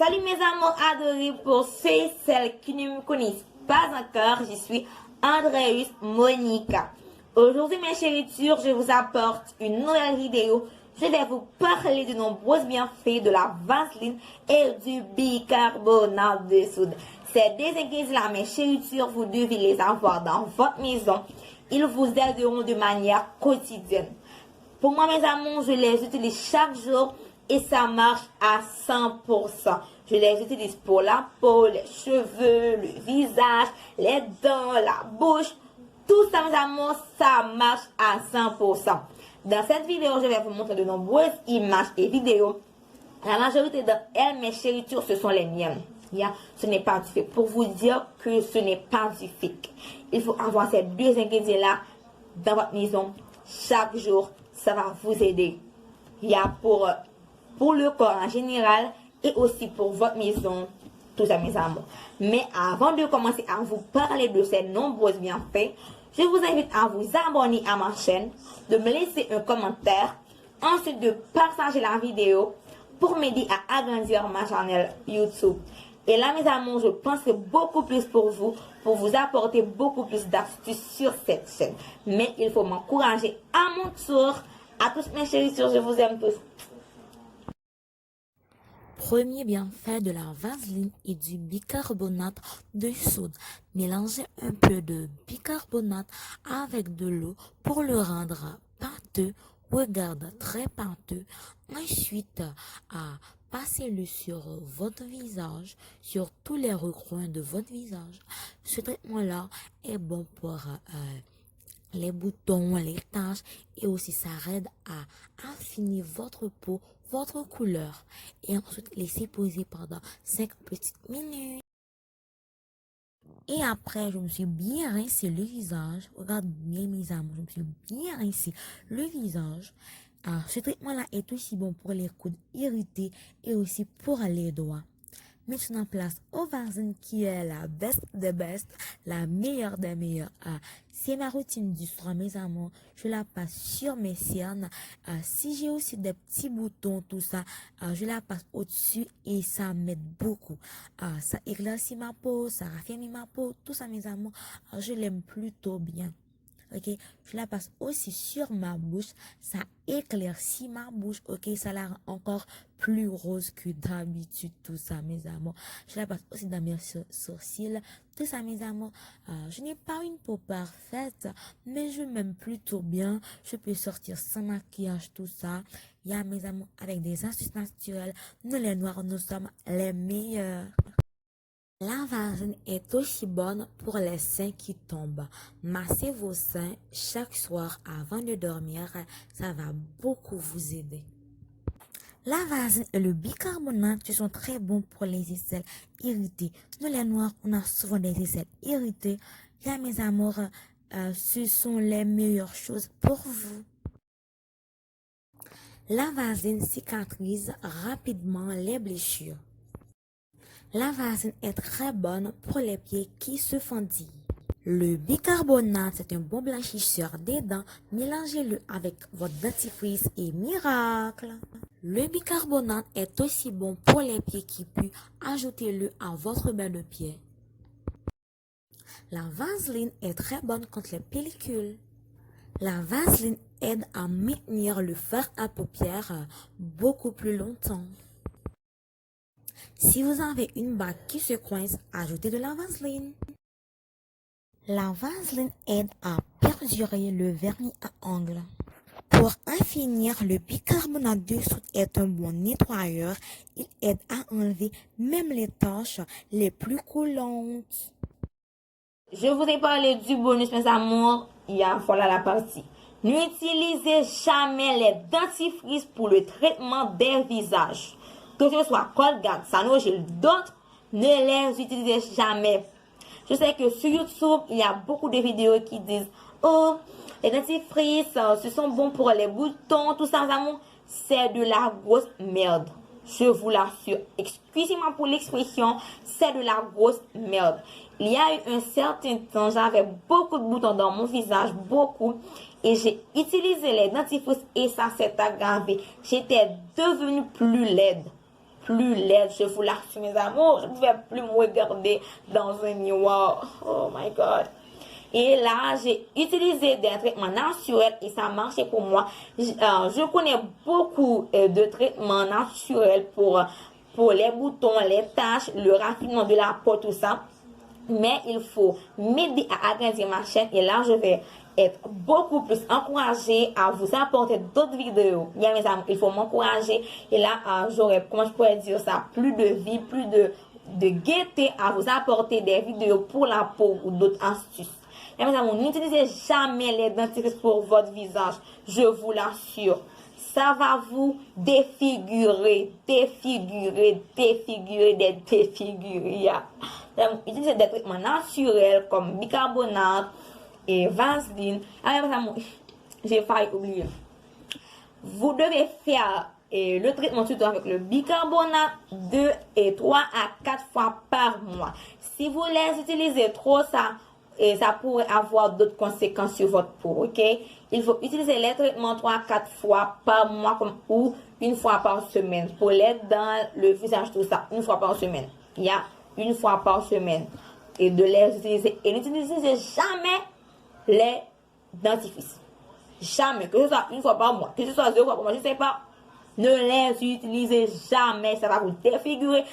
Salut mes amours adorés, pour ceux et celles qui ne me connaissent pas encore, je suis Andreus Monica. Aujourd'hui mes chéritures, je vous apporte une nouvelle vidéo. Je vais vous parler de nombreux bienfaits de la vaseline et du bicarbonate de soude. Ces deux ingrédients-là, mes chéritures, vous devez les avoir dans votre maison. Ils vous aideront de manière quotidienne. Pour moi, mes amours, je les utilise chaque jour et ça marche à 100%. Je les utilise pour la peau, les cheveux, le visage, les dents, la bouche. Tout ça, mes amours, ça marche à 100%. Dans cette vidéo, je vais vous montrer de nombreuses images et vidéos. La majorité d'entre elles, mes chéritures, ce sont les miennes. Ce n'est pas du fake. Pour vous dire que ce n'est pas du fake. Il faut avoir ces deux ingrédients-là dans votre maison chaque jour. Ça va vous aider. Pour le corps en général et aussi pour votre maison, tout ça mes amours. Mais avant de commencer à vous parler de ces nombreux bienfaits, je vous invite à vous abonner à ma chaîne, de me laisser un commentaire, ensuite de partager la vidéo pour m'aider à agrandir ma chaîne YouTube. Et là mes amours, je penserai beaucoup plus pour vous apporter beaucoup plus d'astuces sur cette chaîne. Mais il faut m'encourager à mon tour. À tous mes chéritures, je vous aime tous. Premier bienfait de la vaseline et du bicarbonate de soude. Mélangez un peu de bicarbonate avec de l'eau pour le rendre pâteux. Regarde, très pâteux. Ensuite, passez-le sur votre visage, sur tous les recoins de votre visage. Ce traitement-là est bon pour les boutons, les taches, et aussi ça aide à affiner votre peau, votre couleur, et ensuite laissez poser pendant 5 petites minutes. Et après, je me suis bien rincé le visage. Regarde bien mes amours, je me suis bien rincé le visage. Ce traitement-là est aussi bon pour les coudes irrités et aussi pour les doigts. Maintenant, place au vaseline qui est la best des best, la meilleure des meilleures. C'est ma routine du soir, mes amours. Je la passe sur mes cernes. Si j'ai aussi des petits boutons, tout ça, je la passe au-dessus et ça m'aide beaucoup. Ça éclaircit ma peau, ça raffermit ma peau, tout ça, mes amours. Je l'aime plutôt bien. Ok, je la passe aussi sur ma bouche, ça éclaircit ma bouche, ok, ça la rend encore plus rose que d'habitude, tout ça mes amours. Je la passe aussi dans mes sourcils, tout ça mes amours. Je n'ai pas une peau parfaite, mais je m'aime plutôt bien. Je peux sortir sans maquillage, tout ça. Il y a mes amours avec des astuces naturelles. Nous les noirs, nous sommes les meilleurs. La vaseline est aussi bonne pour les seins qui tombent. Massez vos seins chaque soir avant de dormir, ça va beaucoup vous aider. La vaseline et le bicarbonate sont très bons pour les aisselles irritées. Nous les noirs, on a souvent des aisselles irritées. Là mes amours, ce sont les meilleures choses pour vous. La vaseline cicatrise rapidement les blessures. La vaseline est très bonne pour les pieds qui se fendillent. Le bicarbonate, c'est un bon blanchisseur des dents. Mélangez-le avec votre dentifrice et miracle. Le bicarbonate est aussi bon pour les pieds qui puent. Ajoutez-le à votre bain de pieds. La vaseline est très bonne contre les pellicules. La vaseline aide à maintenir le fard à paupières beaucoup plus longtemps. Si vous avez une bague qui se coince, ajoutez de la vaseline. La vaseline aide à perdurer le vernis à ongles. Pour en finir, le bicarbonate de soude est un bon nettoyeur. Il aide à enlever même les taches les plus collantes. Je vous ai parlé du bonus, mes amours. Voilà la partie. N'utilisez jamais les dentifrices pour le traitement des visages. Que ce soit Colgate, Sanogel, d'autres, ne les utilisez jamais. Je sais que sur YouTube, il y a beaucoup de vidéos qui disent « Oh, les dentifrices, ce sont bons pour les boutons, tout ça, amour. » C'est de la grosse merde. Je vous l'assure. Excusez-moi pour l'expression, c'est de la grosse merde. Il y a eu un certain temps, j'avais beaucoup de boutons dans mon visage, beaucoup. Et j'ai utilisé les dentifrices et ça s'est aggravé. J'étais devenue plus laide. plus laide. Je vous l'assure, mes amours. Je ne pouvais plus me regarder dans un miroir. Oh my God. Et là, j'ai utilisé des traitements naturels et ça marchait pour moi. Je connais beaucoup de traitements naturels pour les boutons, les taches, le raffinement de la peau, tout ça. Mais il faut m'aider à agrandir ma chaîne et là, je vais être beaucoup plus encouragée à vous apporter d'autres vidéos. Bien, mes amis, il faut m'encourager et là, j'aurai, comment je pourrais dire ça, plus de vie, plus de gaieté à vous apporter des vidéos pour la peau ou d'autres astuces. Mes amis, n'utilisez jamais les dentifrices pour votre visage. Je vous l'assure. Ça va vous défigurer. Utilisez des traitements naturels comme bicarbonate et vaseline. Ah, mes amis, j'ai failli oublier. Vous devez faire le traitement surtout avec le bicarbonate 2 et 3 à 4 fois par mois. Si vous les utilisez trop, ça pourrait avoir d'autres conséquences sur votre peau, ok? Il faut utiliser les traitements 3 à 4 fois par mois ou une fois par semaine pour les dents, le visage, tout ça, une fois par semaine. Il y a une fois par semaine. Et de les utiliser. Et n'utilisez jamais les dentifrices. Jamais. Que ce soit une fois par mois, que ce soit 2 fois par mois, je ne sais pas. Ne les utilisez jamais. Ça va vous défigurer.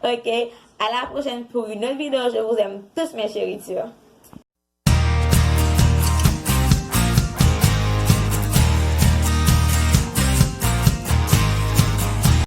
Ok? À la prochaine pour une autre vidéo. Je vous aime tous mes chéritures.